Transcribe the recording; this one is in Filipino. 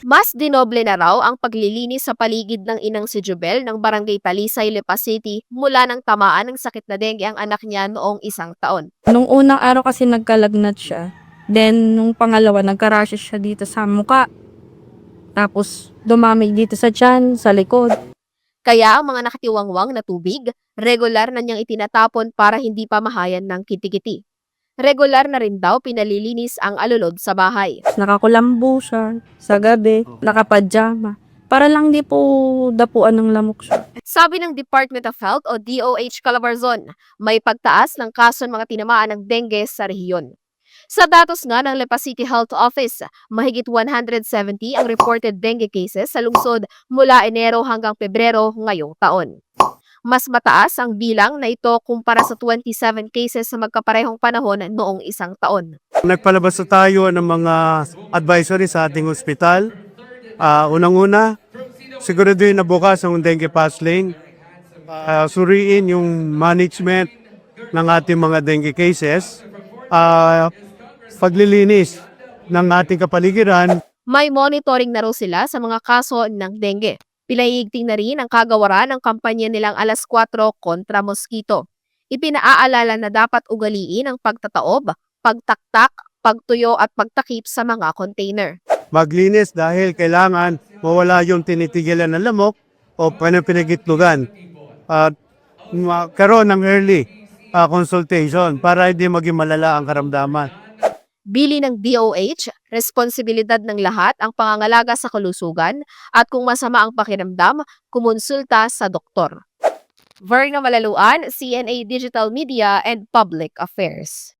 Mas dinoble na raw ang paglilinis sa paligid ng inang si Jubel ng Barangay Talisay, Lipa City mula nang tamaan ng sakit na dengue ang anak niya noong 1 taon. Nung unang araw kasi nagkalagnat siya. Then, nung pangalawa, nagka-rashes siya dito sa muka. Tapos, dumami dito sa tiyan, sa likod. Kaya ang mga nakatiwangwang na tubig, regular na niyang itinatapon para hindi pa mahayan ng kitikiti. Regular na rin daw pinalilinis ang alulod sa bahay. Nakakulambo siya sa gabi, nakapadyama. Para lang di po dapuan ng lamok siya. Sabi ng Department of Health o DOH Calabarzon, may pagtaas ng kaso ng mga tinamaan ng dengue sa rehiyon. Sa datos nga ng Lipa City Health Office, mahigit 170 ang reported dengue cases sa lungsod mula Enero hanggang Pebrero ngayong taon. Mas mataas ang bilang na ito kumpara sa 27 cases sa magkaparehong panahon noong 1 taon. Nagpalabas na tayo ng mga advisory sa ating ospital. Unang-una, siguraduhin na bukas ang dengue pass lane. Suriin yung management ng ating mga dengue cases. Paglilinis ng ating kapaligiran. May monitoring na raw sila sa mga kaso ng dengue. Pinahihigting na rin ang kagawaran ng kampanya nilang Alas 4 kontra mosquito. Ipinaaalala na dapat ugaliin ang pagtataob, pagtaktak, pagtuyo at pagtakip sa mga container. Maglinis dahil kailangan mawala yung tinitigilan ng lamok o pinagitlugan. At karoon ng early consultation para hindi maging malala ang karamdaman. Bili ng DOH, responsibilidad ng lahat ang pangangalaga sa kalusugan at kung masama ang pakiramdam, kumonsulta sa doktor. Verna Malaluan, CNA Digital Media and Public Affairs.